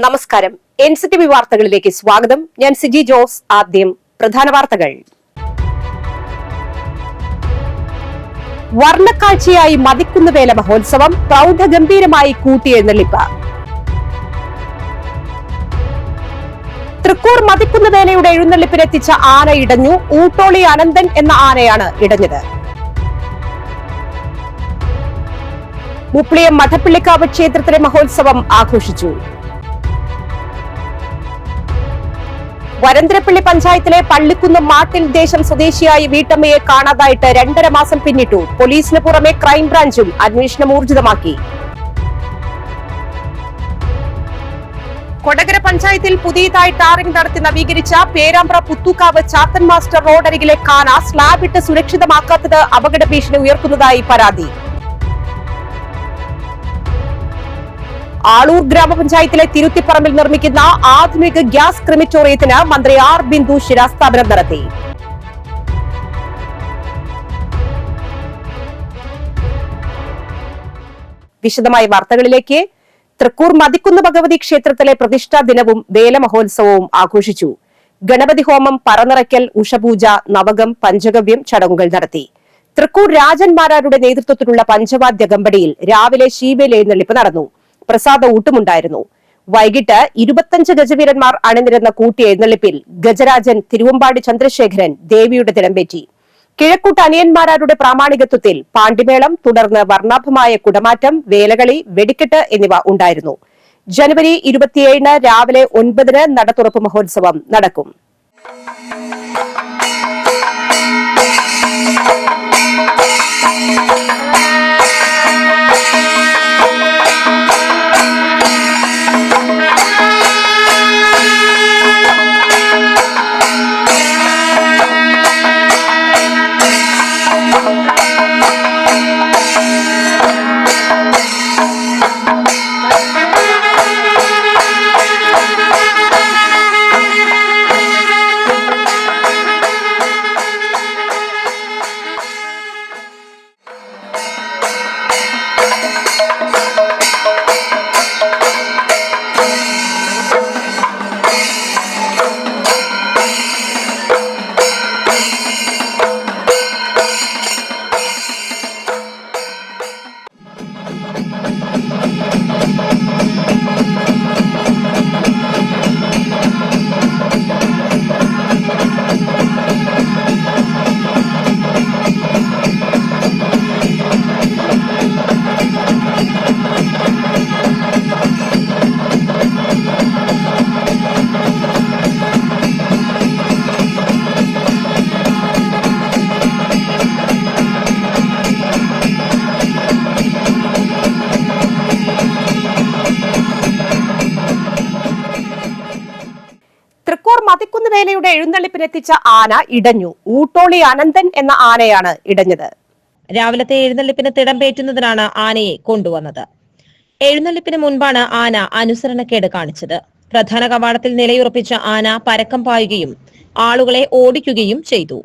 നമസ്കാരം. NCTV വാർത്തകളിലേക്ക് സ്വാഗതം. ഞാൻ സിജി ജോസ്. ആദ്യം പ്രധാന വാർത്തകൾ. വർണ്ണക്കാഴ്ചയായി മതിക്കുന്നുവേല മഹോത്സവം പ്രൗഢഗംഭീരമായി കൂട്ടിയെഴുന്നള്ളിപ്പ്. തൃക്കൂർ മതിക്കുന്നുവേലയുടെ എഴുന്നള്ളിപ്പിനെത്തിച്ച ആന ഇടഞ്ഞു. ഊട്ടോളി അനന്തൻ എന്ന ആനയാണ് ഇടഞ്ഞത്. മുപ്ലിയം മഠപ്പള്ളിക്കാവ് ക്ഷേത്രത്തിലെ മഹോത്സവം ആഘോഷിച്ചു. വരന്തരപ്പള്ളി പഞ്ചായത്തിലെ പള്ളിക്കുന്ന് മാട്ടിൽ ദേശം സ്വദേശിയായ വീട്ടമ്മയെ കാണാതായിട്ട് 2.5 മാസം പിന്നിട്ടു. പോലീസിന് പുറമെ ക്രൈംബ്രാഞ്ചും അന്വേഷണം ഊർജിതമാക്കി. കൊടകര പഞ്ചായത്തിൽ പുതിയതായി ടാറിംഗ് നടത്തി നവീകരിച്ച പേരാമ്പ്ര പുത്തൂക്കാവ് ചാത്തൻ മാസ്റ്റർ റോഡരികിലെ കാന സ്ലാബിട്ട് സുരക്ഷിതമാക്കാത്തത് അപകട ഭീഷണി ഉയർത്തുന്നതായി പരാതി. ആളൂർ ഗ്രാമപഞ്ചായത്തിലെ തിരുത്തിപ്പറമ്പിൽ നിർമ്മിക്കുന്ന ആധുനിക ഗ്യാസ് ക്രിമിറ്റോറിയത്തിന് മന്ത്രി ആർ ബിന്ദു ശിലാസ്ഥാപനം നടത്തി. വിശദമായ വാർത്തകളിലേക്ക്. തൃക്കൂർ മതിക്കുന്ന് ഭഗവതി ക്ഷേത്രത്തിലെ പ്രതിഷ്ഠാ ദിനവും വേലമഹോത്സവവും ആഘോഷിച്ചു. ഗണപതി ഹോമം, പറനിറയ്ക്കൽ, ഉഷപൂജ, നവകം, പഞ്ചഗവ്യം ചടങ്ങുകൾ നടത്തി. തൃക്കൂർ രാജന്മാരാരുടെ നേതൃത്വത്തിലുള്ള പഞ്ചവാദ്യ ഗമ്പടിയിൽ രാവിലെ ശീവേലി എഴുന്നള്ളിപ്പ് നടന്നു. പ്രസാദ ഊട്ടുമുണ്ടായിരുന്നു. വൈകിട്ട് 25 ഗജവീരന്മാർ അണിനിരന്ന കൂട്ടിയ എഴുന്നള്ളിപ്പിൽ ഗജരാജൻ തിരുവമ്പാടി ചന്ദ്രശേഖരൻ ദേവിയുടെ തിടമ്പേറ്റി. കിഴക്കൂട്ട് അനിയന്മാരുടെ പ്രാമാണികത്വത്തിൽ പാണ്ടിമേളം, തുടർന്ന് വർണ്ണാഭമായ കുടമാറ്റം, വേലകളി, വെടിക്കെട്ട് എന്നിവ ഉണ്ടായിരുന്നു. ജനുവരി 27 രാവിലെ 9 നടത്തുറപ്പ് മഹോത്സവം നടക്കും. മതിക്കുന്നുവേലയുടെ എഴുന്നള്ളിപ്പിനെത്തിച്ച ആന ഇടഞ്ഞു. ഊട്ടോളി അനന്തൻ എന്ന ആനയാണ് ഇടഞ്ഞത്. രാവിലത്തെ എഴുന്നള്ളിപ്പിന് തിടമ്പേറ്റുന്നതിനാണ് ആനയെ കൊണ്ടുവന്നത്. എഴുന്നള്ളിപ്പിന് മുൻപാണ് ആന അനുസരണക്കേട് കാണിച്ചത്. പ്രധാന കവാടത്തിൽ നിലയുറപ്പിച്ച ആന പരക്കം പായുകയും ആളുകളെ ഓടിക്കുകയും ചെയ്തു.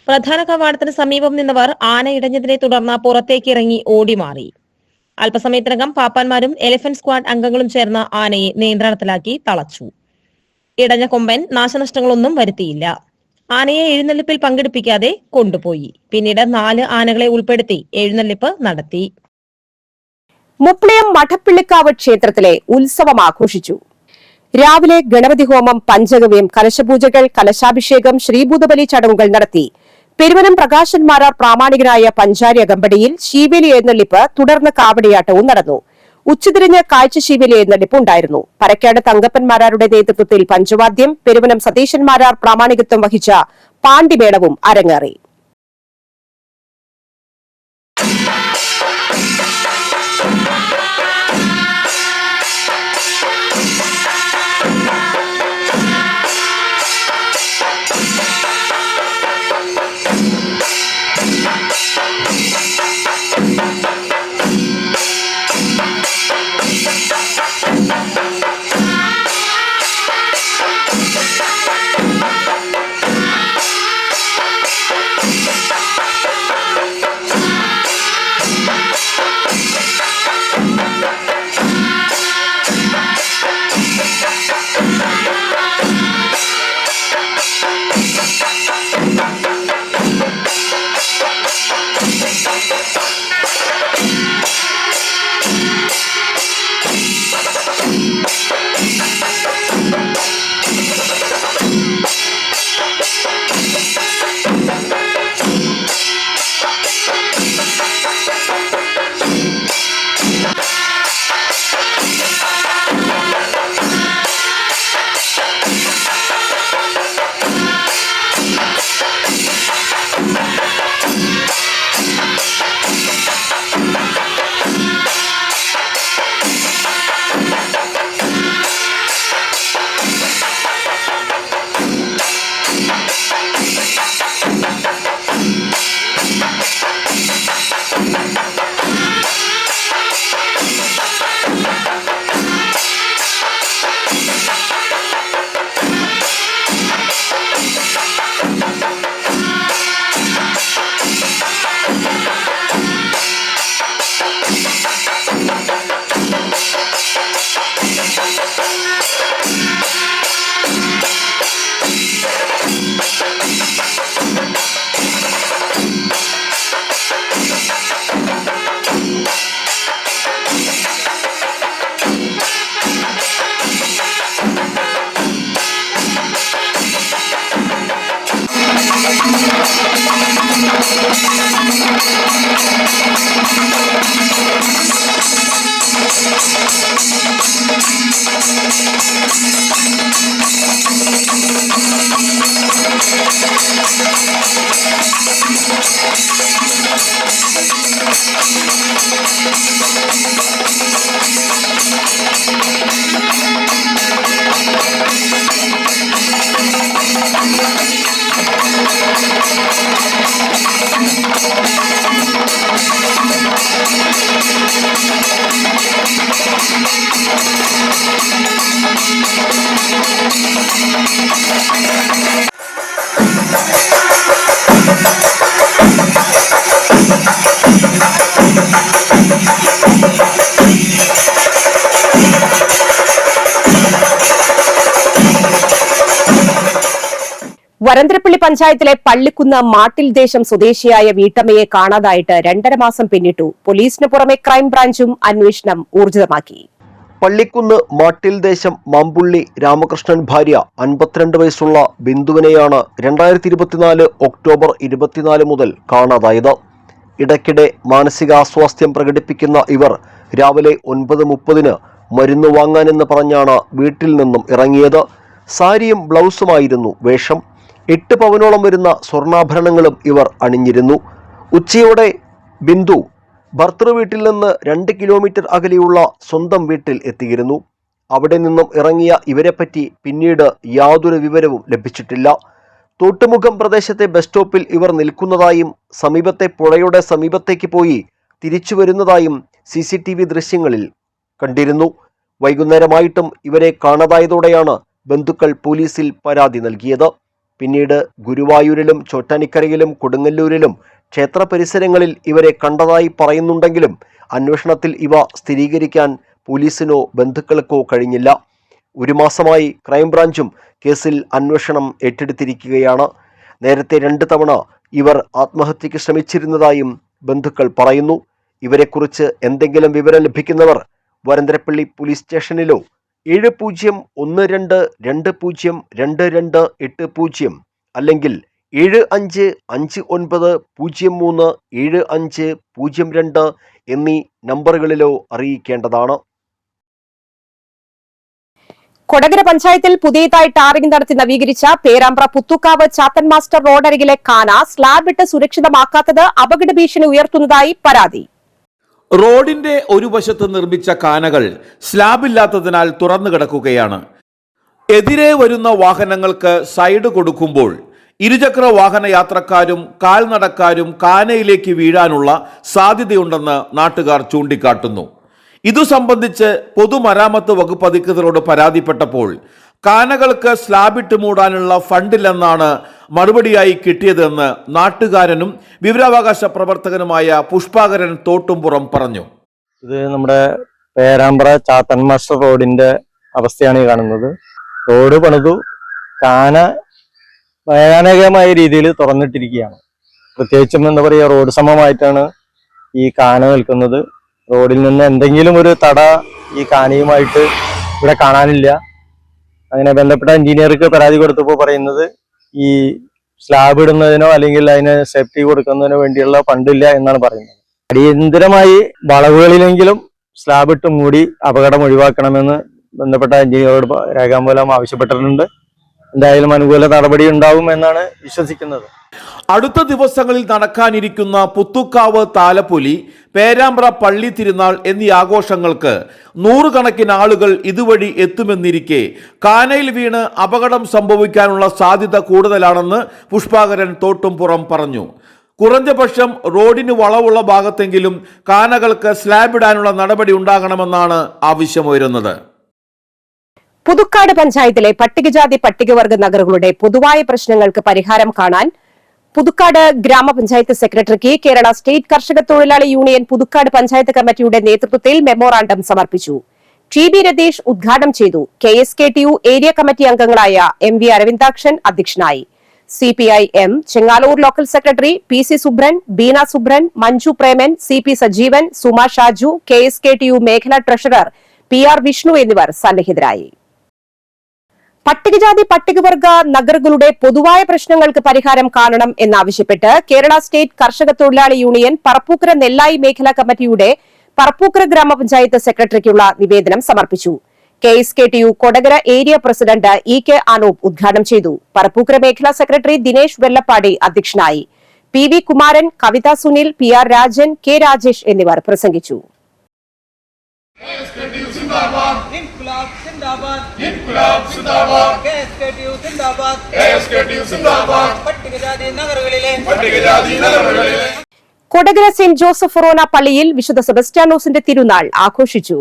പ്രധാന കവാടത്തിന് സമീപം നിന്നവർ ആന ഇടഞ്ഞതിനെ തുടർന്ന് പുറത്തേക്കിറങ്ങി ഓടിമാറി. അല്പസമയത്തിനകം പാപ്പാന്മാരും എലിഫന്റ് സ്ക്വാഡ് അംഗങ്ങളും ചേർന്ന് ആനയെ നിയന്ത്രണത്തിലാക്കി തളച്ചു. ഇടഞ്ഞ കൊമ്പൻ നാശനഷ്ടങ്ങളൊന്നും വരുത്തിയില്ല. ആനയെ എഴുന്നള്ളിപ്പിൽ പങ്കെടുപ്പിക്കാതെ കൊണ്ടുപോയി. പിന്നീട് 4 ആനകളെ ഉൾപ്പെടുത്തി എഴുന്നള്ളിപ്പ് നടത്തി. മുപ്ലിയം മഠപ്പള്ളിക്കാവ് ക്ഷേത്രത്തിലെ ഉത്സവം ആഘോഷിച്ചു. രാവിലെ ഗണപതി ഹോമം, പഞ്ചഗവ്യം, കലശപൂജകൾ, കലശാഭിഷേകം, ശ്രീഭൂതബലി ചടങ്ങുകൾ നടത്തി. പെരുവനം പ്രകാശന്മാരാർ പ്രാമാണികനായ പഞ്ചാരി അകമ്പടിയിൽ ശീവേലി എഴുന്നള്ളിപ്പ്, തുടർന്ന് കാവടിയാട്ടവും നടന്നു. ഉച്ചതിരിഞ്ഞ് കാഴ്ചശീവേലി എഴുന്നള്ളിപ്പ് ഉണ്ടായിരുന്നു. പരക്കാട് തങ്കപ്പന്മാരാരുടെ നേതൃത്വത്തിൽ പഞ്ചവാദ്യം, പെരുവനം സതീശന്മാരാർ പ്രാമാണികത്വം വഹിച്ച പാണ്ടിമേളവും അരങ്ങേറി. വരന്തരപ്പള്ളി പഞ്ചായത്തിലെ പള്ളിക്കുന്ന് മാട്ടിൽ ദേശം സ്വദേശിയായ വീട്ടമ്മയെ കാണാതായിട്ട് 2.5 മാസം പിന്നിട്ടു. പോലീസിന് പുറമെ ക്രൈംബ്രാഞ്ചും അന്വേഷണം ഊർജിതമാക്കി. പള്ളിക്കുന്ന് മാട്ടിൽ ദേശം മാമ്പുള്ളി രാമകൃഷ്ണൻ ഭാര്യ 52 വയസ്സുള്ള ബിന്ദുവിനെയാണ് 2024 ഒക്ടോബർ 24 മുതൽ കാണാതായത്. ഇടയ്ക്കിടെ മാനസികാസ്വാസ്ഥ്യം പ്രകടിപ്പിക്കുന്ന ഇവർ രാവിലെ 9:30 മരുന്ന് വാങ്ങാനെന്ന് പറഞ്ഞാണ് വീട്ടിൽ നിന്നും ഇറങ്ങിയത്. സാരിയും ബ്ലൗസുമായിരുന്നു വേഷം. 8 പവനോളം വരുന്ന സ്വർണ്ണാഭരണങ്ങളും ഇവർ അണിഞ്ഞിരുന്നു. ഉച്ചയോടെ ബിന്ദു ഭർത്തൃ വീട്ടിൽ നിന്ന് 2 കിലോമീറ്റർ അകലെയുള്ള സ്വന്തം വീട്ടിൽ എത്തിയിരുന്നു. അവിടെ നിന്നും ഇറങ്ങിയ ഇവരെപ്പറ്റി പിന്നീട് യാതൊരു വിവരവും ലഭിച്ചിട്ടില്ല. തോട്ടുമുഖം പ്രദേശത്തെ ബസ് സ്റ്റോപ്പിൽ ഇവർ നിൽക്കുന്നതായും സമീപത്തെ പുഴയുടെ സമീപത്തേക്ക് പോയി തിരിച്ചു വരുന്നതായും CCTV ദൃശ്യങ്ങളിൽ കണ്ടിരുന്നു. വൈകുന്നേരമായിട്ടും ഇവരെ കാണാതായതോടെയാണ് ബന്ധുക്കൾ പോലീസിൽ പരാതി നൽകിയത്. പിന്നീട് ഗുരുവായൂരിലും ചോറ്റാനിക്കരയിലും കൊടുങ്ങല്ലൂരിലും ക്ഷേത്ര പരിസരങ്ങളിൽ ഇവരെ കണ്ടതായി പറയുന്നുണ്ടെങ്കിലും അന്വേഷണത്തിൽ ഇവ സ്ഥിരീകരിക്കാൻ പോലീസിനോ ബന്ധുക്കൾക്കോ കഴിഞ്ഞില്ല. 1 മാസമായി ക്രൈംബ്രാഞ്ചും കേസിൽ അന്വേഷണം ഏറ്റെടുത്തിരിക്കുകയാണ്. നേരത്തെ 2 തവണ ഇവർ ആത്മഹത്യക്ക് ശ്രമിച്ചിരുന്നതായും ബന്ധുക്കൾ പറയുന്നു. ഇവരെക്കുറിച്ച് എന്തെങ്കിലും വിവരം ലഭിക്കുന്നവർ വരന്തരപ്പള്ളി പോലീസ് സ്റ്റേഷനിലോ 7020202280 അല്ലെങ്കിൽ 7559037502 എന്നീ നമ്പറുകളിലോ അറിയിക്കേണ്ടതാണ്. കൊടകര പഞ്ചായത്തിൽ പുതിയതായി ടാറിംഗ് നടത്തി നവീകരിച്ച പേരാമ്പ്ര പുത്തുക്കാവ് ചാത്തൻ മാസ്റ്റർ റോഡരികിലെ കാന സ്ലാബിട്ട് സുരക്ഷിതമാക്കാത്തത് അപകട ഭീഷണി ഉയർത്തുന്നതായി പരാതി. റോഡിന്റെ ഒരു വശത്ത് നിർമ്മിച്ച കാനകൾ സ്ലാബില്ലാത്തതിനാൽ തുറന്നു കിടക്കുകയാണ്. എതിരെ വരുന്ന വാഹനങ്ങൾക്ക് സൈഡ് കൊടുക്കുമ്പോൾ ഇരുചക്ര വാഹന യാത്രക്കാരും കാൽനടക്കാരും കാനയിലേക്ക് വീഴാനുള്ള സാധ്യതയുണ്ടെന്ന് നാട്ടുകാർ ചൂണ്ടിക്കാട്ടുന്നു. ഇതു സംബന്ധിച്ച് പൊതുമരാമത്ത് വകുപ്പ് അധികൃതരോട് പരാതിപ്പെട്ടപ്പോൾ കാനകൾക്ക് സ്ലാബിട്ട് മൂടാനുള്ള ഫണ്ടില്ലെന്നാണ് മറുപടിയായി കിട്ടിയതെന്ന് നാട്ടുകാരനും വിവരാവകാശ പ്രവർത്തകനുമായ പുഷ്പാകരൻ തോട്ടുംപുറം പറഞ്ഞു. ഇത് നമ്മുടെ പേരാമ്പ്ര ചാത്തൻ മാസ്റ്റർ റോഡിന്റെ അവസ്ഥയാണ് ഈ കാണുന്നത്. റോഡ് പണിതു കാന ഭയാനകമായ രീതിയിൽ തുറന്നിട്ടിരിക്കുകയാണ്. പ്രത്യേകിച്ചും എന്താ പറയുക, റോഡ് സമമായിട്ടാണ് ഈ കാന നിൽക്കുന്നത്. റോഡിൽ നിന്ന് എന്തെങ്കിലും ഒരു തട ഈ കാനയുമായിട്ട് ഇവിടെ കാണാനില്ല. അങ്ങനെ ബന്ധപ്പെട്ട എഞ്ചിനീയർക്ക് പരാതി കൊടുത്തപ്പോൾ പറയുന്നത് ഈ സ്ലാബ് ഇടുന്നതിനോ അല്ലെങ്കിൽ അതിന് സേഫ്റ്റി കൊടുക്കുന്നതിനോ വേണ്ടിയുള്ള ഫണ്ടില്ല എന്നാണ് പറയുന്നത്. അടിയന്തരമായി വളവുകളിലെങ്കിലും സ്ലാബ് ഇട്ട് മൂടി അപകടം ഒഴിവാക്കണമെന്ന് ബന്ധപ്പെട്ട എഞ്ചിനീയറോട് രേഖാമൂലം ആവശ്യപ്പെട്ടിട്ടുണ്ട്. എന്തായാലും അനുകൂല നടപടി ഉണ്ടാവും എന്നാണ് വിശ്വസിക്കുന്നത്. അടുത്ത ദിവസങ്ങളിൽ നടക്കാനിരിക്കുന്ന പുത്തുക്കാവ് താലപ്പൊലി, പേരാമ്പ്ര പള്ളി തിരുനാൾ എന്നീ ആഘോഷങ്ങൾക്ക് 100 കണക്കിന് ആളുകൾ ഇതുവഴി എത്തുമെന്നിരിക്കെ കാനയിൽ വീണ് അപകടം സംഭവിക്കാനുള്ള സാധ്യത കൂടുതലാണെന്ന് പുഷ്പാകരൻ തോട്ടുംപുറം പറഞ്ഞു. കുറഞ്ഞപക്ഷം റോഡിന് വളവുള്ള ഭാഗത്തെങ്കിലും കാനകൾക്ക് സ്ലാബ് ഇടാനുള്ള നടപടി ഉണ്ടാകണമെന്നാണ് ആവശ്യമുയരുന്നത്. പുതുക്കാട് പഞ്ചായത്തിലെ പട്ടികജാതി പട്ടികവർഗ നഗരങ്ങളുടെ പൊതുവായ പ്രശ്നങ്ങൾക്ക് പരിഹാരം കാണാൻ പുതുക്കാട് ഗ്രാമപഞ്ചായത്ത് സെക്രട്ടറിക്ക് കേരള സ്റ്റേറ്റ് കർഷക തൊഴിലാളി യൂണിയൻ പുതുക്കാട് പഞ്ചായത്ത് കമ്മിറ്റിയുടെ നേതൃത്വത്തിൽ മെമ്മോറാണ്ടം സമർപ്പിച്ചു. TB രതീഷ് ഉദ്ഘാടനം ചെയ്തു. KSKTU ഏരിയ കമ്മിറ്റി അംഗങ്ങളായ MV അരവിന്ദാക്ഷൻ അധ്യക്ഷനായി. CPI-M Chengaloor local secretary PC Subran, Beena Subran, Manju Preman, CP Sajeevan, Suma Shaju, KSKTU മേഖലാ ട്രഷറർ PR വിഷ്ണു എന്നിവർ സന്നിഹിതരായി. പട്ടികജാതി പട്ടികവർഗ നഗറുകളുടെ പൊതുവായ പ്രശ്നങ്ങൾക്ക് പരിഹാരം കാണണം എന്നാവശ്യപ്പെട്ട് കേരള സ്റ്റേറ്റ് കർഷക തൊഴിലാളി യൂണിയൻ പറപ്പൂക്കര നെല്ലായി മേഖലാ കമ്മിറ്റിയുടെ പറപ്പൂക്കര ഗ്രാമപഞ്ചായത്ത് സെക്രട്ടറിക്കുള്ള നിവേദനം സമർപ്പിച്ചു. KSKTU Kodakara area president EK Anoop ഉദ്ഘാടനം ചെയ്തു. പറപ്പൂക്കര മേഖലാ സെക്രട്ടറി ദിനേശ് വെള്ളപ്പാടി അധ്യക്ഷനായി. PV കുമാരൻ, കവിത സുനിൽ, PR രാജൻ, K രാജേഷ് എന്നിവർ പ്രസംഗിച്ചു. കൊടകര സെന്റ് ജോസഫ് ഫൊറോന പള്ളിയിൽ വിശുദ്ധ സെബസ്റ്റ്യാനോസിന്റെ തിരുനാൾ ആഘോഷിച്ചു.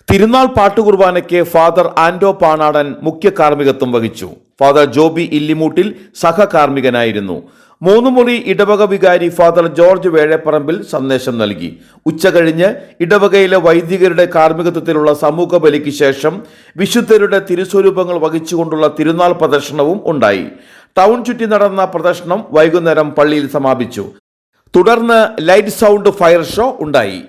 തിരുനാൾ പാട്ടുകുർബാനയ്ക്ക് ഫാദർ ആന്റോ പാണാടൻ മുഖ്യ കാർമ്മികത്വം വഹിച്ചു. ഫാദർ ജോബി ഇല്ലിമൂട്ടിൽ സഹകാർമ്മികനായിരുന്നു. 3 മുറി ഇടവക വികാരി ഫാദർ ജോർജ് വേഴപ്പറമ്പിൽ സന്ദേശം നൽകി. ഉച്ചകഴിഞ്ഞ് ഇടവകയിലെ വൈദികരുടെ കാർമ്മികത്വത്തിലുള്ള സമൂഹ ബലിക്ക് ശേഷം വിശുദ്ധരുടെ തിരുസ്വരൂപങ്ങൾ വഹിച്ചുകൊണ്ടുള്ള തിരുനാൾ പ്രദർശനവും ഉണ്ടായി. ടൗൺ ചുറ്റി നടന്ന പ്രദർശനം വൈകുന്നേരം പള്ളിയിൽ സമാപിച്ചു. തുടർന്ന് ലൈറ്റ് സൗണ്ട് ഫയർ ഷോ ഉണ്ടായി.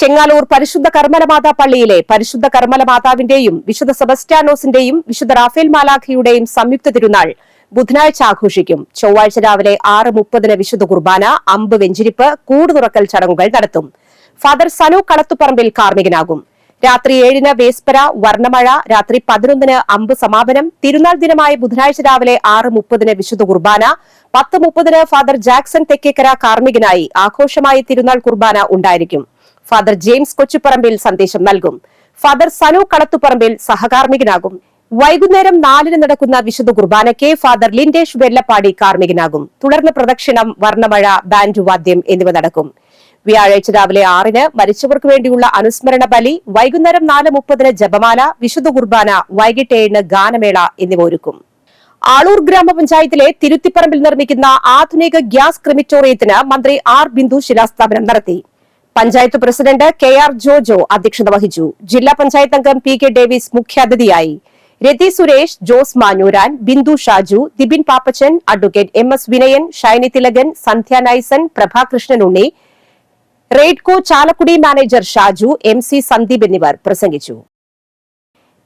ചെങ്ങാലൂർ പരിശുദ്ധ കർമ്മലമാതാ പള്ളിയിലെ പരിശുദ്ധ കർമ്മലമാതാവിന്റെയും വിശുദ്ധ സെബസ്റ്റ്യാനോസിന്റെയും വിശുദ്ധ റാഫേൽ മാലാഖയുടെയും സംയുക്ത തിരുനാൾ ബുധനാഴ്ച ആഘോഷിക്കും. ചൊവ്വാഴ്ച രാവിലെ 6:30 വിശുദ്ധ കുർബാന, അമ്പ് വെഞ്ചിരിപ്പ്, കൂട് തുറക്കൽ ചടങ്ങുകൾ നടത്തും. ഫാദർ സനു കളത്തുപറമ്പിൽ കാർമ്മികനാകും. രാത്രി 7 വേസ്പര, വർണ്ണമഴ, രാത്രി 11 അമ്പ് സമാപനം. തിരുനാൾ ദിനമായ ബുധനാഴ്ച രാവിലെ 6:30 വിശുദ്ധ കുർബാന, 10:30 ഫാദർ ജാക്സൺ തെക്കേക്കര കാർമ്മികനായി ആഘോഷമായ തിരുനാൾ കുർബാന ഉണ്ടായിരിക്കും. ഫാദർ ജെയിംസ് കൊച്ചുപറമ്പിൽ സന്ദേശം നൽകും. ഫാദർ സനു കളത്തുപറമ്പിൽ സഹകാർമ്മികനാകും. വൈകുന്നേരം 4 നടക്കുന്ന വിശുദ്ധ കുർബാനയ്ക്ക് ഫാദർ ലിൻഡേഷ് വെള്ളപ്പാടി കാർമ്മികനാകും. തുടർന്ന് പ്രദക്ഷിണം, വർണ്ണമഴ, ബാൻഡ് വാദ്യം എന്നിവ നടക്കും. വ്യാഴാഴ്ച രാവിലെ 6 മരിച്ചവർക്ക് വേണ്ടിയുള്ള അനുസ്മരണ ബലി, വൈകുന്നേരം 4:30 ജപമാല, വിശുദ്ധ കുർബാന, വൈകിട്ട് 7 ഗാനമേള എന്നിവ ഒരുക്കും. ആളൂർ ഗ്രാമപഞ്ചായത്തിലെ തിരുത്തിപ്പറമ്പിൽ നിർമ്മിക്കുന്ന ആധുനിക ഗ്യാസ് ക്രിമിറ്റോറിയത്തിന് മന്ത്രി R ബിന്ദു ശിലാസ്ഥാപനം നടത്തി. പഞ്ചായത്ത് പ്രസിഡന്റ് KR ജോജോ അധ്യക്ഷത വഹിച്ചു. ജില്ലാ പഞ്ചായത്ത് അംഗം PK ഡേവിസ് മുഖ്യാതിഥിയായി. രതി സുരേഷ്, ജോസ് മാഞ്ഞൂരാൻ, ബിന്ദു ഷാജു, ദിബിൻ പാപ്പച്ചൻ, അഡ്വക്കേറ്റ് MS വിനയൻ, ഷൈനി തിലകൻ, സന്ധ്യ നൈസൻ, പ്രഭാകൃഷ്ണൻ ഉണ്ണി, റെയ്ഡ്കോ ചാലക്കുടി മാനേജർ ഷാജു, MC സന്ദീപ് എന്നിവർ പ്രസംഗിച്ചു.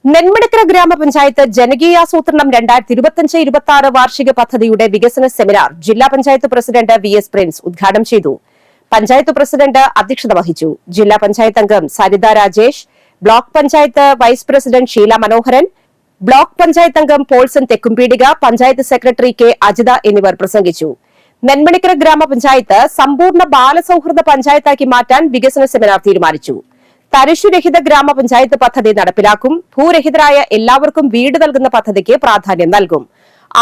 നെന്മണിക്കര ഗ്രാമപഞ്ചായത്ത് ജനകീയാസൂത്രണം 2025-26 വാർഷിക പദ്ധതിയുടെ വികസന സെമിനാർ ജില്ലാ പഞ്ചായത്ത് പ്രസിഡന്റ് VS പ്രിൻസ് ഉദ്ഘാടനം ചെയ്തു. പഞ്ചായത്ത് പ്രസിഡന്റ് അധ്യക്ഷത വഹിച്ചു. ജില്ലാ പഞ്ചായത്ത് അംഗം Saritha Rajesh, block panchayat vice president Sheela Manoharan, block panchayat അംഗം Paulson Thekkumpeedika, panchayat secretary K Ajitha എന്നിവർ പ്രസംഗിച്ചു. നെന്മണിക്കര ഗ്രാമപഞ്ചായത്ത് സമ്പൂർണ്ണ ബാലസൌഹൃദ പഞ്ചായത്താക്കി മാറ്റാൻ വികസന സെമിനാർ തീരുമാനിച്ചു. തരിശുരഹിത ഗ്രാമപഞ്ചായത്ത് പദ്ധതി നടപ്പിലാക്കും. ഭൂരഹിതരായ എല്ലാവർക്കും വീട് നൽകുന്ന പദ്ധതിക്ക് പ്രാധാന്യം നൽകും.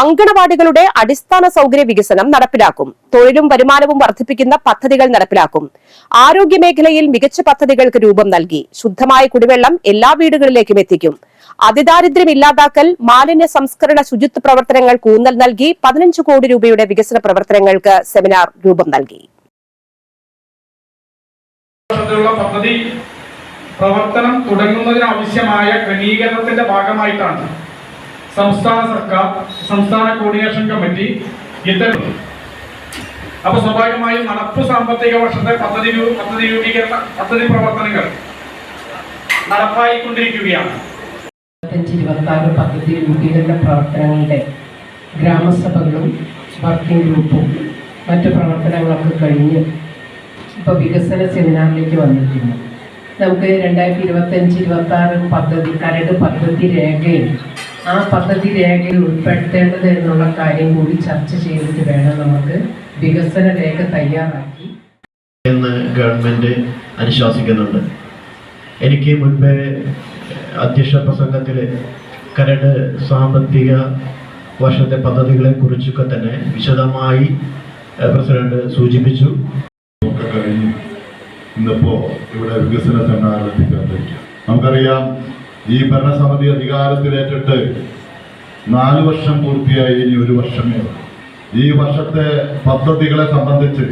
അങ്കണവാടികളുടെ അടിസ്ഥാന സൌകര്യ വികസനം നടപ്പിലാക്കും. തൊഴിലും വരുമാനവും വർദ്ധിപ്പിക്കുന്ന പദ്ധതികൾ നടപ്പിലാക്കും. ആരോഗ്യമേഖലയിൽ മികച്ച പദ്ധതികൾക്ക് രൂപം നൽകി. ശുദ്ധമായ കുടിവെള്ളം എല്ലാ വീടുകളിലേക്കും എത്തിക്കും. അതിദാരിദ്ര്യം ഇല്ലാതാക്കൽ, മാലിന്യ സംസ്കരണ, ശുചിത്വ പ്രവർത്തനങ്ങൾക്ക് ഊന്നൽ നൽകി 15 കോടി രൂപയുടെ വികസന പ്രവർത്തനങ്ങൾക്ക് സെമിനാർ രൂപം നൽകി. പദ്ധതി പ്രവർത്തനം തുടങ്ങുന്നതിനാവശ്യമായ ക്രമീകരണത്തിന്റെ ഭാഗമായിട്ടാണ് സംസ്ഥാന സർക്കാർ, സംസ്ഥാന കോർഡിനേഷൻ കമ്മിറ്റി ഇത്തരം. അപ്പൊ സ്വാഭാവികമായും നടപ്പ് സാമ്പത്തിക വർഷത്തെ പദ്ധതി രൂപീകരണ പദ്ധതി പ്രവർത്തനങ്ങൾ നടപ്പായിക്കൊണ്ടിരിക്കുകയാണ്. 26 പദ്ധതി രൂപീകരണ പ്രവർത്തനങ്ങളുടെ ഗ്രാമസഭകളും വർക്കിംഗ് ഗ്രൂപ്പും മറ്റു പ്രവർത്തനങ്ങളൊക്കെ കഴിഞ്ഞ് ഇപ്പോൾ വികസന സെമിനാറിലേക്ക് വന്നിട്ടുണ്ട്. നമുക്ക് 2025-26 പദ്ധതി കരട് പദ്ധതി രേഖയിൽ ആ പദ്ധതി രേഖയിൽ ഉൾപ്പെടുത്തേണ്ടത് എന്നുള്ള കാര്യം കൂടി ചർച്ച ചെയ്തിട്ട് വേണം നമുക്ക് വികസന രേഖ തയ്യാറാക്കി എന്ന് ഗവൺമെൻറ് അനുശാസിക്കുന്നുണ്ട്. എനിക്ക് മുൻപേ അധ്യക്ഷ പ്രസംഗത്തിൽ കരട് സാമ്പത്തിക വർഷത്തെ പദ്ധതികളെ കുറിച്ചൊക്കെ തന്നെ വിശദമായി പ്രസിഡന്റ് സൂചിപ്പിച്ചു. ഇന്നിപ്പോ ഇവിടെ വികസനത്തെ ആരംഭിക്കാതിരിക്കുക. നമുക്കറിയാം, ഈ ഭരണസമിതി അധികാരത്തിലേറ്റിട്ട് 4 വർഷം പൂർത്തിയായി, ഇനി 1 വർഷമേ ഉള്ളൂ. ഈ വർഷത്തെ പദ്ധതികളെ സംബന്ധിച്ച്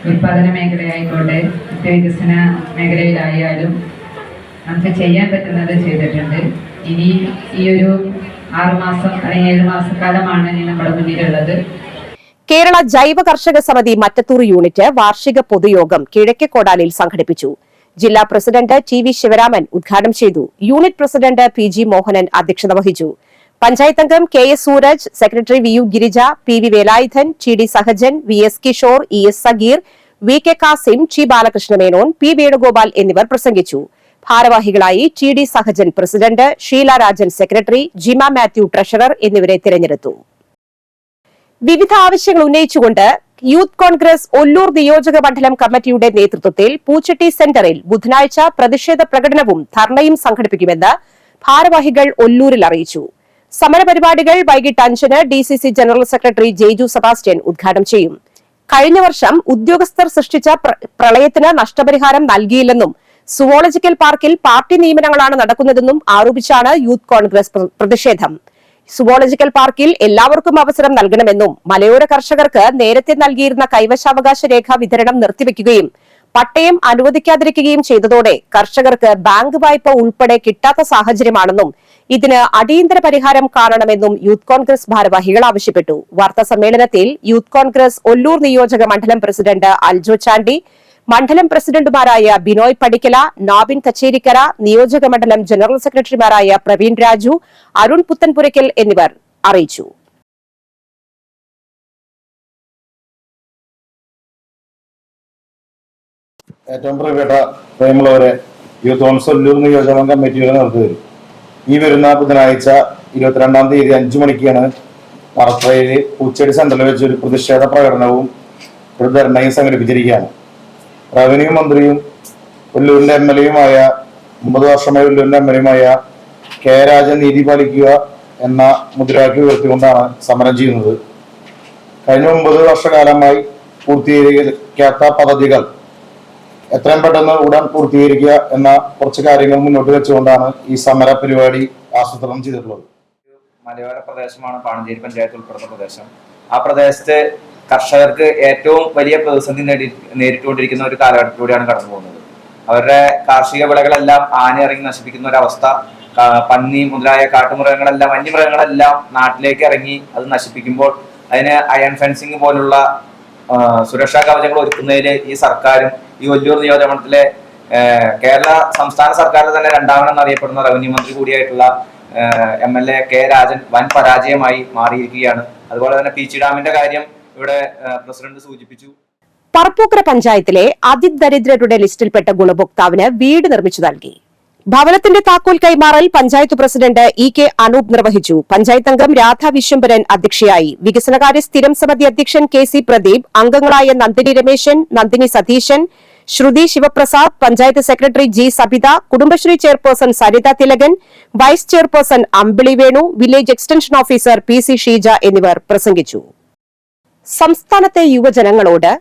ഉൽപാദന മേഖലയായിക്കോട്ടെ, വികസന മേഖലയിലായാലും നമുക്ക് ചെയ്യാൻ പറ്റുന്നത് ചെയ്തിട്ടുണ്ട്. ഇനി ഈ ഒരു 6 മാസം അല്ലെങ്കിൽ 7 മാസക്കാലമാണ് ഇനി നമ്മുടെ മുന്നിലുള്ളത്. കേരള ജൈവ കർഷക സമിതി മറ്റത്തൂർ യൂണിറ്റ് വാർഷിക പൊതുയോഗം കിഴക്കേക്കോടാലിൽ സംഘടിപ്പിച്ചു. ജില്ലാ പ്രസിഡന്റ് ടി വി ശിവരാമൻ ഉദ്ഘാടനം ചെയ്തു. Unit president P G Mohanan അധ്യക്ഷത വഹിച്ചു. പഞ്ചായത്ത് അംഗം K S Sooraj, secretary V U Girija, P V Velayudhan, T D Sahajan, V S Kishore, E S Sageer, V K Kasim, T Balakrishna Menon, P Venugopal എന്നിവർ പ്രസംഗിച്ചു. ഭാരവാഹികളായി T D Sahajan president, Sheela Rajan secretary, Jima Mathew treasurer എന്നിവരെ തിരഞ്ഞെടുത്തു. വിവിധ ആവശ്യങ്ങൾ ഉന്നയിച്ചുകൊണ്ട് യൂത്ത് കോൺഗ്രസ് ഒല്ലൂർ നിയോജക മണ്ഡലം കമ്മിറ്റിയുടെ നേതൃത്വത്തിൽ പൂച്ചട്ടി സെന്ററിൽ ബുധനാഴ്ച പ്രതിഷേധ പ്രകടനവും ധർണയും സംഘടിപ്പിക്കുമെന്ന് ഭാരവാഹികൾ ഒല്ലൂരിൽ അറിയിച്ചു. സമരപരിപാടികൾ വൈകിട്ട് 5-ന് DCC general secretary Jaiju Sebastian ഉദ്ഘാടനം ചെയ്യും. കഴിഞ്ഞ വർഷം ഉദ്യോഗസ്ഥർ സൃഷ്ടിച്ച പ്രളയത്തിന് നഷ്ടപരിഹാരം നൽകിയില്ലെന്നും സുവോളജിക്കൽ പാർക്കിൽ പാർട്ടി നിയമനങ്ങളാണ് നടക്കുന്നതെന്നും ആരോപിച്ചാണ് യൂത്ത് കോൺഗ്രസ് പ്രതിഷേധം. സുവോളജിക്കൽ പാർക്കിൽ എല്ലാവർക്കും അവസരം നൽകണമെന്നും മലയോര കർഷകർക്ക് നേരത്തെ നൽകിയിരുന്ന കൈവശാവകാശ രേഖ വിതരണം നിർത്തിവെക്കുകയും പട്ടയം അനുവദിക്കാതിരിക്കുകയും ചെയ്തതോടെ കർഷകർക്ക് ബാങ്ക് വായ്പ ഉൾപ്പെടെ കിട്ടാത്ത സാഹചര്യമാണെന്നും ഇതിന് അടിയന്തര പരിഹാരം കാണണമെന്നും യൂത്ത് കോൺഗ്രസ് ഭാരവാഹികൾ ആവശ്യപ്പെട്ടു. വാർത്താ സമ്മേളനത്തിൽ യൂത്ത് കോൺഗ്രസ് ഒല്ലൂർ നിയോജക മണ്ഡലം പ്രസിഡന്റ് അൽജോ ചാണ്ടി, മണ്ഡലം പ്രസിഡന്റുമാരായ ബിനോയ് പടിക്കല, നാബിൻ കച്ചേരിക്കര, നിയോജക മണ്ഡലം ജനറൽ സെക്രട്ടറിമാരായ പ്രവീൺ രാജു, അരുൺ പുത്തൻപുരയ്ക്കൽ എന്നിവർ അറിയിച്ചു. ഏറ്റവും പ്രിയപ്പെട്ട പ്രേമുള്ളവരെ, യൂത്ത് കോൺഗ്രസ് ഒല്ലൂർ നിയോജക കമ്മിറ്റിയുടെ നേതൃത്വത്തിൽ ഈ വരുന്ന ബുധനാഴ്ച 22-ാം തീയതി 5 മണിക്കാണ് പറത്രയിൽ പൂച്ചടി സെന്ററിൽ വെച്ച് ഒരു പ്രതിഷേധ പ്രകടനവും ഒരു ധർണയും സംഘടിപ്പിച്ചിരിക്കുകയാണ്. റവന്യൂ മന്ത്രിയും ഒല്ലൂരിന്റെ MLA-യുമായ 9 വർഷമായി ഒല്ലൂരിന്റെ MLA-യുമായ കെ രാജൻ നീതി പാലിക്കുക എന്ന മുദ്രാവാക്യം ഉയർത്തിക്കൊണ്ടാണ് സമരം ചെയ്യുന്നത്. കഴിഞ്ഞ 9 വർഷക്കാലമായി പൂർത്തീകരിക്കാത്ത പദ്ധതികൾ എത്രയും പെട്ടെന്ന് ഉടൻ പൂർത്തീകരിക്കുക എന്ന കുറച്ച് കാര്യങ്ങൾ മുന്നോട്ട് വെച്ചുകൊണ്ടാണ് ഈ സമര പരിപാടി ആസൂത്രണം ചെയ്തിട്ടുള്ളത്. മലയോര പ്രദേശമാണ് പാണഞ്ചേരി പഞ്ചായത്ത് ഉൾപ്പെടുന്ന പ്രദേശം. ആ പ്രദേശത്തെ കർഷകർക്ക് ഏറ്റവും വലിയ പ്രതിസന്ധി നേരിട്ടുകൊണ്ടിരിക്കുന്ന ഒരു കാലഘട്ടത്തിലൂടെയാണ് കടന്നു പോകുന്നത്. അവരുടെ കാർഷിക വിളകളെല്ലാം ആന ഇറങ്ങി നശിപ്പിക്കുന്ന ഒരവസ്ഥ, പന്നി മുതലായ കാട്ടുമൃഗങ്ങളെല്ലാം വന്യമൃഗങ്ങളെല്ലാം നാട്ടിലേക്ക് ഇറങ്ങി അത് നശിപ്പിക്കുമ്പോൾ അതിന് അയൺ ഫെൻസിങ് പോലുള്ള സുരക്ഷാ കവചങ്ങൾ ഒരുക്കുന്നതിൽ ഈ സർക്കാരും ഈ ഒല്ലൂർ നിയോജകമണ്ഡലത്തിലെ കേരള സംസ്ഥാന സർക്കാരിൽ തന്നെ രണ്ടാമനെന്ന് അറിയപ്പെടുന്ന റവന്യൂ മന്ത്രി കൂടിയായിട്ടുള്ള MLA കെ രാജൻ വൻ പരാജയമായി മാറിയിരിക്കുകയാണ്. അതുപോലെ തന്നെ പീച്ചി ഡാമിന്റെ കാര്യം ഇവിടെ പ്രസിഡന്റ് സൂചിപ്പിച്ചു. പറപ്പൂക്കര പഞ്ചായത്തിലെ അതിദരിദ്രരുടെ ലിസ്റ്റിൽപ്പെട്ട ഗുണഭോക്താവിന് വീട് നിർമ്മിച്ചു നൽകി. ഭവനത്തിന്റെ താക്കോൽ കൈമാറൽ പഞ്ചായത്ത് പ്രസിഡന്റ് EK അനൂപ് നിർവഹിച്ചു. പഞ്ചായത്ത് അംഗം രാധാ വിശ്വംഭരൻ അധ്യക്ഷയായി. വികസനകാര്യ സ്ഥിരം സമിതി അധ്യക്ഷൻ KC പ്രദീപ്, അംഗങ്ങളായ Nandini Rameshan, Nandini Satheesan, Shruthi Sivaprasad, panchayat secretary G Sabitha, Kudumbashree chairperson Saritha Thilakan, vice chairperson Ambili Venu, village extension officer PC Sheeja എന്നിവർ പ്രസംഗിച്ചു. സംസ്ഥാനത്തെ യുവജനങ്ങളോട്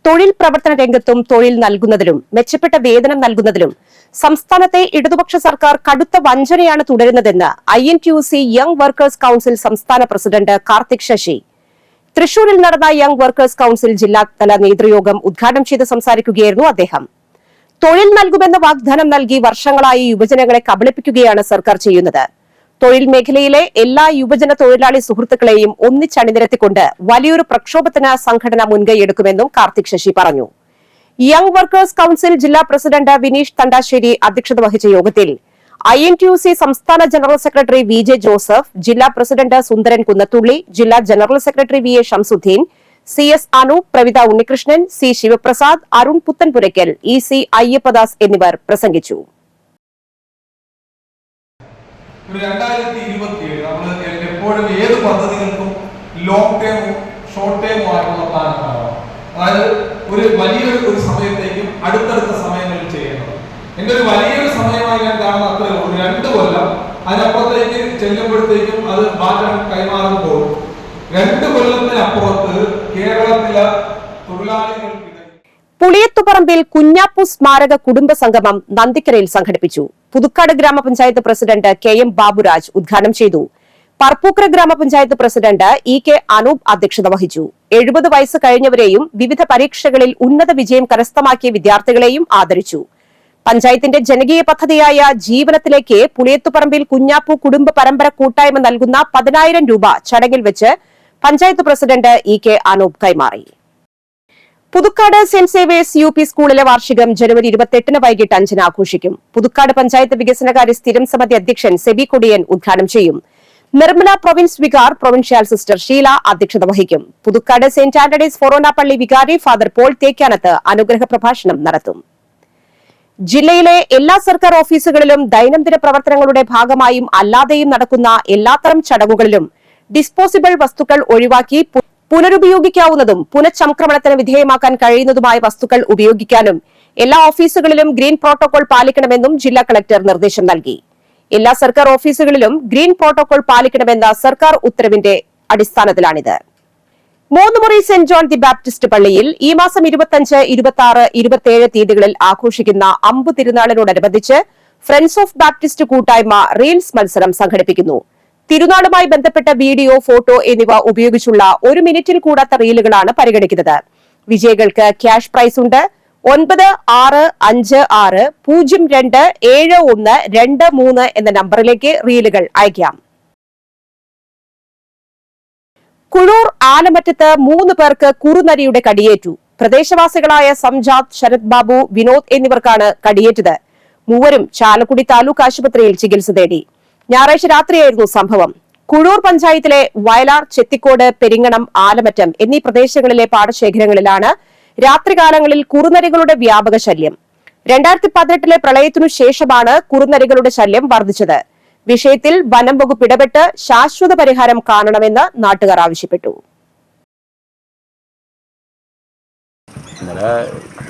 തൊഴിൽ പ്രവർത്തന രംഗത്തും തൊഴിൽ നൽകുന്നതിലും മെച്ചപ്പെട്ട വേതനം നൽകുന്നതിലും സംസ്ഥാനത്തെ ഇടതുപക്ഷ സർക്കാർ കടുത്ത വഞ്ചനയാണ് തുടരുന്നതെന്ന് INTUC യങ് വർക്കേഴ്സ് കൌൺസിൽ സംസ്ഥാന പ്രസിഡന്റ് കാർത്തിക് ശശി. തൃശൂരിൽ നടന്ന യങ് വർക്കേഴ്സ് കൌൺസിൽ ജില്ലാതല നേതൃയോഗം ഉദ്ഘാടനം ചെയ്ത് സംസാരിക്കുകയായിരുന്നു അദ്ദേഹം. തൊഴിൽ നൽകുമെന്ന വാഗ്ദാനം നൽകി വർഷങ്ങളായി യുവജനങ്ങളെ കബളിപ്പിക്കുകയാണ് സർക്കാർ ചെയ്യുന്നത്. തൊഴിൽ മേഖലയിലെ എല്ലാ യുവജന തൊഴിലാളി സുഹൃത്തുക്കളെയും ഒന്നിച്ചണിനിരത്തിക്കൊണ്ട് വലിയൊരു പ്രക്ഷോഭത്തിന് സംഘടന മുൻകൈയെടുക്കുമെന്നും കാർത്തിക് ശശി പറഞ്ഞു. യങ് വർക്കേഴ്സ് കൌൺസിൽ ജില്ലാ പ്രസിഡന്റ് വിനീഷ് തണ്ടാശ്ശേരി അധ്യക്ഷത വഹിച്ച യോഗത്തിൽ INTUC സംസ്ഥാന ജനറൽ സെക്രട്ടറി VJ ജോസഫ്, ജില്ലാ പ്രസിഡന്റ് സുന്ദരൻ കുന്നത്തുള്ളി, ജില്ലാ general secretary VA Shamsuddin, CS Anoop, Pravitha Unnikrishnan, C Sivaprasad, Arun Puthenpurackal, EC Ayyappadas എന്നിവർ പ്രസംഗിച്ചു. 2027 നമ്മൾ എപ്പോഴും ഏത് പദ്ധതികൾക്കും ലോങ് ടേമും ഷോർട്ട് ടേമും ആയിട്ടുള്ള പ്ലാൻ ഉണ്ടാവാം. അതായത് ഒരു വലിയൊരു സമയത്തേക്കും അടുത്തടുത്ത സമയങ്ങളിൽ ചെയ്യുന്നത്. എൻ്റെ ഒരു വലിയൊരു സമയമായി ഞാൻ കാണുന്ന അത്രയും 2 2 കൊല്ലം, അതിനപ്പുറത്തേക്ക് ചെല്ലുമ്പോഴത്തേക്കും അത് മാറ്റം കൈമാറുമ്പോൾ 2 കൊല്ലത്തിനപ്പുറത്ത് കേരളത്തിലെ തൊഴിലാളികൾ പുളിയത്തുപറമ്പിൽ കുഞ്ഞാപ്പു സ്മാരക കുടുംബ സംഗമം നന്ദിക്കരയിൽ സംഘടിപ്പിച്ചു. പുതുക്കാട് ഗ്രാമപഞ്ചായത്ത് പ്രസിഡന്റ് KM ബാബുരാജ് ഉദ്ഘാടനം ചെയ്തു. പറപ്പൂക്കര ഗ്രാമപഞ്ചായത്ത് പ്രസിഡന്റ് EK അനൂപ് അധ്യക്ഷത വഹിച്ചു. 70 വയസ്സ് കഴിഞ്ഞവരെയും വിവിധ പരീക്ഷകളിൽ ഉന്നത വിജയം കരസ്ഥമാക്കിയ വിദ്യാർത്ഥികളെയും ആദരിച്ചു. പഞ്ചായത്തിന്റെ ജനകീയ പദ്ധതിയായ ജീവനത്തിലേക്ക് പുളിയത്തുപറമ്പിൽ കുഞ്ഞാപ്പു കുടുംബ പരമ്പര കൂട്ടായ്മ നൽകുന്ന 10,000 രൂപ ചടങ്ങിൽ വെച്ച് പഞ്ചായത്ത് പ്രസിഡന്റ് EK അനൂപ് കൈമാറി. പുതുക്കാട് സെന്റ് സേവേഴ്സ് UP സ്കൂളിലെ വാർഷികം ജനുവരി 28-ന് വൈകിട്ട് 5-ന് ആഘോഷിക്കും. പുതുക്കാട് പഞ്ചായത്ത് വികസനകാര്യ സ്ഥിരം സമിതി അധ്യക്ഷൻ സെബി കൊടിയൻ ഉദ്ഘാടനം ചെയ്യും. Nirmala province vicar provincial sister Sheela അധ്യക്ഷത വഹിക്കും. പുതുക്കാട് സെന്റ് ആന്റണീസ് ഫൊറോന പള്ളി വികാരി ഫാദർ പോൾ തേക്കാനത്ത് അനുഗ്രഹ പ്രഭാഷണം നടത്തും. ജില്ലയിലെ എല്ലാ സർക്കാർ ഓഫീസുകളിലും ദൈനംദിന പ്രവർത്തനങ്ങളുടെ ഭാഗമായും അല്ലാതെയും നടക്കുന്ന എല്ലാത്തരം ചടങ്ങുകളിലും ഡിസ്പോസിബിൾ വസ്തുക്കൾ ഒഴിവാക്കി പുനരുപയോഗിക്കാവുന്നതും പുനഃചംക്രമണത്തിന് വിധേയമാക്കാൻ കഴിയുന്നതുമായ വസ്തുക്കൾ ഉപയോഗിക്കാനും എല്ലാ ഓഫീസുകളിലും ഗ്രീൻ പ്രോട്ടോകോൾ പാലിക്കണമെന്നും ജില്ലാ കളക്ടർ നിർദ്ദേശം നൽകി. എല്ലാ സർക്കാർ ഓഫീസുകളിലും ഗ്രീൻ പ്രോട്ടോകോൾ പാലിക്കണമെന്ന സർക്കാർ ഉത്തരവിന്റെ അടിസ്ഥാനത്തിലാണിത്. Moonnumuri saint John the Baptist പള്ളിയിൽ ഈ മാസം 25, 26, 27 തീയതികളിൽ ആഘോഷിക്കുന്ന അമ്പു തിരുനാളിനോടനുബന്ധിച്ച് ഫ്രണ്ട്സ് ഓഫ് ബാപ്റ്റിസ്റ്റ് കൂട്ടായ്മ റീൽസ് മത്സരം സംഘടിപ്പിക്കുന്നു. തിരുനാളുമായി ബന്ധപ്പെട്ട വീഡിയോ, ഫോട്ടോ എന്നിവ ഉപയോഗിച്ചുള്ള 1 മിനിറ്റിൽ കൂടാത്ത റീലുകളാണ് പരിഗണിക്കുന്നത്. വിജയികൾക്ക് ക്യാഷ് പ്രൈസ് ഉണ്ട്. 9656027123 എന്ന നമ്പറിലേക്ക് റീലുകൾ അയക്കാം. കുഴൂർ ആലമറ്റത്ത് 3 പേർക്ക് കുറുനരിയുടെ കടിയേറ്റു. പ്രദേശവാസികളായ സംജാത്, ശരത് ബാബു, വിനോദ് എന്നിവർക്കാണ് കടിയേറ്റത്. 3 ചാലക്കുടി താലൂക്ക് ആശുപത്രിയിൽ ചികിത്സ തേടി. ഞായറാഴ്ച രാത്രിയായിരുന്നു സംഭവം. കുഴൂർ പഞ്ചായത്തിലെ വയലാർ, ചെത്തിക്കോട്, പെരിങ്ങണം, ആലമറ്റം എന്നീ പ്രദേശങ്ങളിലെ പാടശേഖരങ്ങളിലാണ് രാത്രികാലങ്ങളിൽ കുറുനരികളുടെ വ്യാപക ശല്യം. 2018-ലെ പ്രളയത്തിനു ശേഷമാണ് കുറുനരികളുടെ ശല്യം വർദ്ധിച്ചത്. വിഷയത്തിൽ വനം വകുപ്പ് ഇടപെട്ട് ശാശ്വത പരിഹാരം കാണണമെന്ന് നാട്ടുകാർ ആവശ്യപ്പെട്ടു. ഇന്നലെ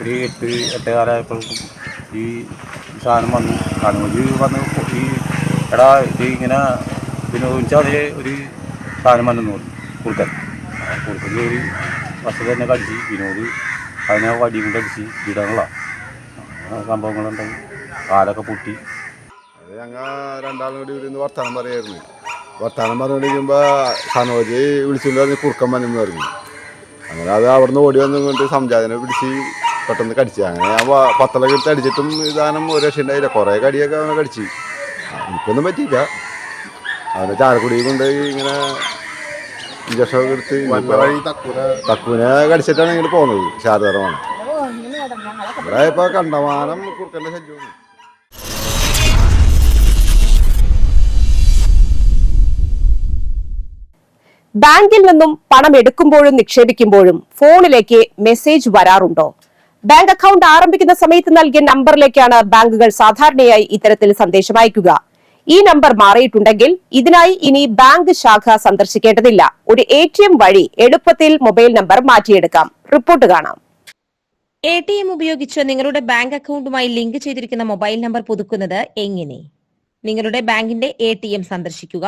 ഒരു 8 കാലമായപ്പോഴേക്കും ഈ സാധനം വന്നു. കണ്ണൂര് വന്ന് ഈ എടാ ഇത് ഇങ്ങനെ വിനോദിച്ചാൽ അതേ ഒരു സാധനം വന്നു കുറുക്കൻ. കുറുക്കൻ ഒരു വസ്തു തന്നെ കടിച്ച് വിനോദ് അതിനെ വടിയും കൊണ്ട് അടിച്ച് ഇടാനുള്ള സംഭവങ്ങളുണ്ടായി. കാലൊക്കെ പൊട്ടി. അത് ഞങ്ങൾ രണ്ടാളും കൂടി ഇരുന്ന് വർത്തമാനം പറയായിരുന്നു. വർത്തമാനം പറഞ്ഞുകൊണ്ടിരിക്കുമ്പോൾ സനോജ് വിളിച്ചുകൊണ്ട് പറഞ്ഞ് കുറുക്കൻ വന്നെന്ന് പറഞ്ഞു. അങ്ങനെ അത് അവിടെ നിന്ന് ഓടി വന്നുകൊണ്ട് സംജാതനെ പിടിച്ച് പെട്ടെന്ന് കടിച്ചു. അങ്ങനെ ഞാൻ പത്തലൊക്കെ എടുത്ത് അടിച്ചിട്ടും ഇതാനും ഒരു രക്ഷയുണ്ടായില്ല. കുറേ കടിയൊക്കെ അവനെ കടിച്ച്. എനിക്കൊന്നും പറ്റിയില്ല. അവനെ ചാലക്കുടി കൊണ്ടുപോയി ഇങ്ങനെ ഇഞ്ചക്ഷനൊക്കെ എടുത്ത് തക്കുവിനെ കടിച്ചിട്ടാണ് ഇങ്ങനെ പോകുന്നത്. ശാരദമാണ് ഇവിടെ ഇപ്പൊ കണ്ടമാനം കുറുക്കന്റെ ശല്യമാണ്. ബാങ്കിൽ നിന്നും പണം എടുക്കുമ്പോഴും നിക്ഷേപിക്കുമ്പോഴും ഫോണിലേക്ക് മെസ്സേജ് വരാറുണ്ടോ? ബാങ്ക് അക്കൗണ്ട് ആരംഭിക്കുന്ന സമയത്ത് നൽകിയ നമ്പറിലേക്കാണ് ബാങ്കുകൾ സാധാരണയായി ഇത്തരത്തിൽ സന്ദേശം അയക്കുക. ഈ നമ്പർ മാറിയിട്ടുണ്ടെങ്കിൽ ഇതിനായി ഇനി ബാങ്ക് ശാഖ സന്ദർശിക്കേണ്ടതില്ല. ഒരു ATM വഴി എളുപ്പത്തിൽ മൊബൈൽ നമ്പർ മാറ്റിയെടുക്കാം. റിപ്പോർട്ട് കാണാം. ATM ഉപയോഗിച്ച് നിങ്ങളുടെ ബാങ്ക് അക്കൗണ്ടുമായി ലിങ്ക് ചെയ്തിരിക്കുന്ന മൊബൈൽ നമ്പർ പുതുക്കുന്നത് എങ്ങനെ? നിങ്ങളുടെ ബാങ്കിന്റെ ATM സന്ദർശിക്കുക.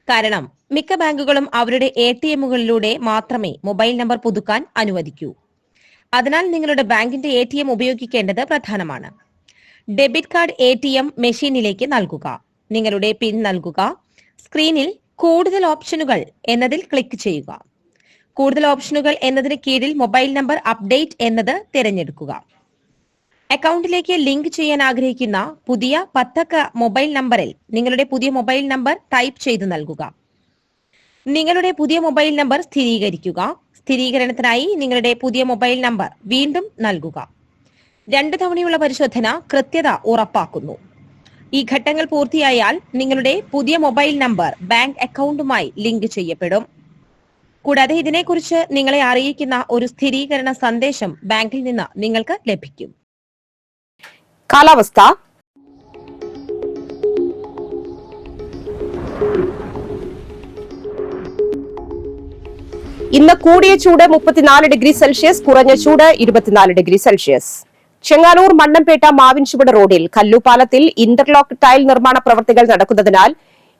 കാരണം മിക്ക ബാങ്കുകളും അവരുടെ ATMകളിലൂടെ മാത്രമേ മൊബൈൽ നമ്പർ പുതുക്കാൻ അനുവദിക്കൂ. അതിനാൽ നിങ്ങളുടെ ബാങ്കിന്റെ ATM ഉപയോഗിക്കേണ്ടത് പ്രധാനമാണ്. ഡെബിറ്റ് കാർഡ് ATM മെഷീനിലേക്ക് നൽകുക. നിങ്ങളുടെ പിൻ നൽകുക. സ്ക്രീനിൽ കൂടുതൽ ഓപ്ഷനുകൾ എന്നതിൽ ക്ലിക്ക് ചെയ്യുക. കൂടുതൽ ഓപ്ഷനുകൾ എന്നതിന് കീഴിൽ മൊബൈൽ നമ്പർ അപ്ഡേറ്റ് എന്നത് തിരഞ്ഞെടുക്കുക. അക്കൗണ്ടിലേക്ക് ലിങ്ക് ചെയ്യാൻ ആഗ്രഹിക്കുന്ന പുതിയ 10 അക്ക മൊബൈൽ നമ്പറിൽ നിങ്ങളുടെ പുതിയ മൊബൈൽ നമ്പർ ടൈപ്പ് ചെയ്ത് നൽകുക. നിങ്ങളുടെ പുതിയ മൊബൈൽ നമ്പർ സ്ഥിരീകരിക്കുക. സ്ഥിരീകരണത്തിനായി നിങ്ങളുടെ പുതിയ മൊബൈൽ നമ്പർ വീണ്ടും നൽകുക. 2 തവണയുള്ള പരിശോധന കൃത്യത ഉറപ്പാക്കുന്നു. ഈ ഘട്ടങ്ങൾ പൂർത്തിയായാൽ നിങ്ങളുടെ പുതിയ മൊബൈൽ നമ്പർ ബാങ്ക് അക്കൗണ്ടുമായി ലിങ്ക് ചെയ്യപ്പെടും. കൂടാതെ ഇതിനെക്കുറിച്ച് നിങ്ങളെ അറിയിക്കുന്ന ഒരു സ്ഥിരീകരണ സന്ദേശം ബാങ്കിൽ നിന്ന് നിങ്ങൾക്ക് ലഭിക്കും. കാലാവസ്ഥ. ഇന്ന് കൂടിയ ചൂട് 34 ഡിഗ്രി സെൽഷ്യസ്, കുറഞ്ഞ ചൂട് 24 ഡിഗ്രി സെൽഷ്യസ്. ചെങ്ങാനൂർ മണ്ണമ്പേട്ട മാവിൻചുവട് റോഡിൽ കല്ലുപാലത്തിൽ ഇന്റർലോക്ക് ടൈൽ നിർമ്മാണ പ്രവൃത്തികൾ നടക്കുന്നതിനാൽ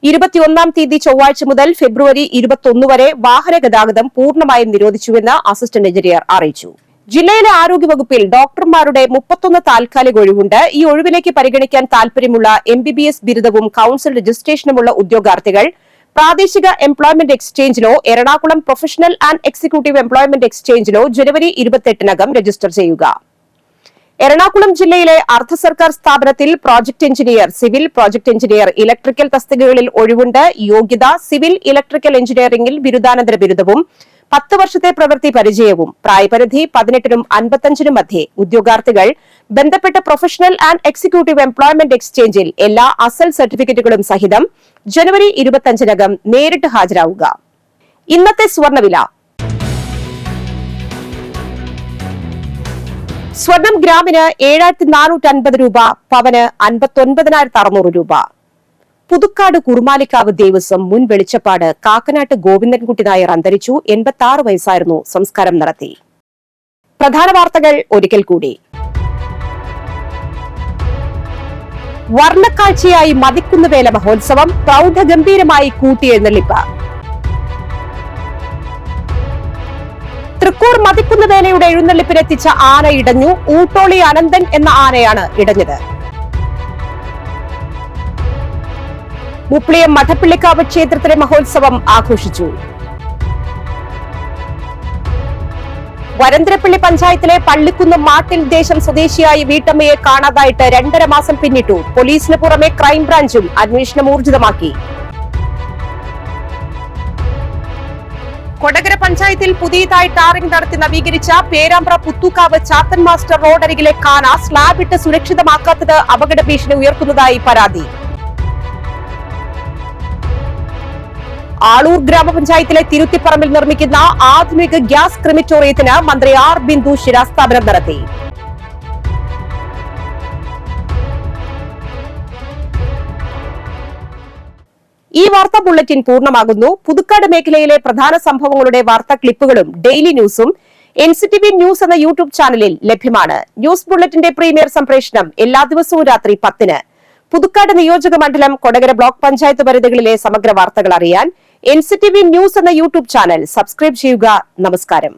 21 തീയതി ചൊവ്വാഴ്ച മുതൽ ഫെബ്രുവരി 21 വരെ വാഹന ഗതാഗതം പൂർണ്ണമായും നിരോധിച്ചുവെന്ന് അസിസ്റ്റന്റ് എഞ്ചിനീയർ അറിയിച്ചു. ജില്ലയിലെ ആരോഗ്യവകുപ്പിൽ ഡോക്ടർമാരുടെ 31 താൽക്കാലിക ഒഴിവുണ്ട്. ഈ ഒഴിവിലേക്ക് പരിഗണിക്കാൻ താൽപര്യമുള്ള MBBS ബിരുദവും കൌൺസിൽ രജിസ്ട്രേഷനുമുള്ള ഉദ്യോഗാർത്ഥികൾ പ്രാദേശിക എംപ്ലോയ്മെന്റ് എക്സ്ചേഞ്ചിലോ Ernakulam professional and executive employment എക്സ്ചേഞ്ചിലോ ജനുവരി 28-നകം രജിസ്റ്റർ ചെയ്യുക. എറണാകുളം ജില്ലയിലെ അർദ്ധ സർക്കാർ സ്ഥാപനത്തിൽ project engineer, civil project engineer, electrical തസ്തികകളിൽ ഒഴിവുണ്ട്. യോഗ്യത സിവിൽ ഇലക്ട്രിക്കൽ എഞ്ചിനീയറിംഗിൽ ബിരുദാനന്തര ബിരുദവും 10 വർഷത്തെ പ്രവൃത്തി പരിചയവും. പ്രായപരിധി 18-നും 55-നും മധ്യേ. ഉദ്യോഗാർത്ഥികൾ ബന്ധപ്പെട്ട പ്രൊഫഷണൽ ആൻഡ് എക്സിക്യൂട്ടീവ് എംപ്ലോയ്മെന്റ് എക്സ്ചേഞ്ചിൽ എല്ലാ അസൽ സർട്ടിഫിക്കറ്റുകളും സഹിതം ജനുവരി 25-നകം നേരിട്ട് ഹാജരാവുക. ഇന്നത്തെ സ്വർണ്ണവില. സ്വർണം ഗ്രാമിന് 7,450 രൂപ, പവന് 59,600 രൂപ. പുതുക്കാട് കുറുമാലിക്കാവ് ദേവസ്വം മുൻ വെളിച്ചപ്പാട് കാക്കനാട്ട് ഗോവിന്ദൻകുട്ടി നായർ അന്തരിച്ചു. 86 വയസ്സായിരുന്നു. സംസ്കാരം നടത്തി. പ്രധാന വാർത്തകൾ ഒരിക്കൽ കൂടി. വർണ്ണക്കാഴ്ചയായി മതിക്കുന്നുവേല മഹോത്സവം, പ്രൗഢഗംഭീരമായി കൂട്ടിയെഴുന്നള്ളിപ്പ്. തൃക്കൂർ മതിക്കുന്നുവേലയുടെ എഴുന്നള്ളിപ്പിനെത്തിച്ച ആന ഇടഞ്ഞു. ഊട്ടോളി അനന്തൻ എന്ന ആനയാണ് ഇടഞ്ഞത്. മുപ്ലിയം മഠപ്പള്ളിക്കാവ് ക്ഷേത്രത്തിലെ മഹോത്സവം ആഘോഷിച്ചു. വരന്തരപ്പള്ളി പഞ്ചായത്തിലെ പള്ളിക്കുന്ന് മാട്ടിൽ ദേശം സ്വദേശിയായി വീട്ടമ്മയെ കാണാതായിട്ട് 2.5 മാസം പിന്നിട്ടു. പോലീസിന് പുറമെ ക്രൈംബ്രാഞ്ചും അന്വേഷണം ഊർജിതമാക്കി. കൊടകര പഞ്ചായത്തിൽ പുതിയതായി ടാറിംഗ് നടത്തി നവീകരിച്ച പേരാമ്പ്ര പുത്തൂക്കാവ് ചാത്തൻ മാസ്റ്റർ റോഡരികിലെ കാന സ്ലാബിട്ട് സുരക്ഷിതമാക്കാത്തത് അപകട ഭീഷണി ഉയർത്തുന്നതായി പരാതി. ആളൂർ ഗ്രാമപഞ്ചായത്തിലെ തിരുത്തിപ്പറമ്പിൽ നിർമ്മിക്കുന്ന ആധുനിക ഗ്യാസ് ക്രിമിറ്റോറിയത്തിന് മന്ത്രി ആർ ബിന്ദു ശിലാസ്ഥാപനം നടത്തി. ഈ വാർത്താ ബുള്ളറ്റിൻ പൂർണ്ണമാകുന്നു. പുതുക്കാട് മേഖലയിലെ പ്രധാന സംഭവങ്ങളുടെ വാർത്താ ക്ലിപ്പുകളും ഡെയിലി ന്യൂസും NCTV ന്യൂസ് എന്ന യൂട്യൂബ് ചാനലിൽ ലഭ്യമാണ്. ന്യൂസ് ബുള്ളറ്റിന്റെ പ്രീമിയർ സംപ്രേഷണം എല്ലാ ദിവസവും രാത്രി 10-ന്. പുതുക്കാട് നിയോജക മണ്ഡലം, കൊടകര ബ്ലോക്ക് പഞ്ചായത്ത് പരിധികളിലെ സമഗ്ര വാർത്തകൾ അറിയാൻ NCTV ന്യൂസ് എന്ന യൂട്യൂബ് ചാനൽ സബ്സ്ക്രൈബ് ചെയ്യുക. നമസ്കാരം.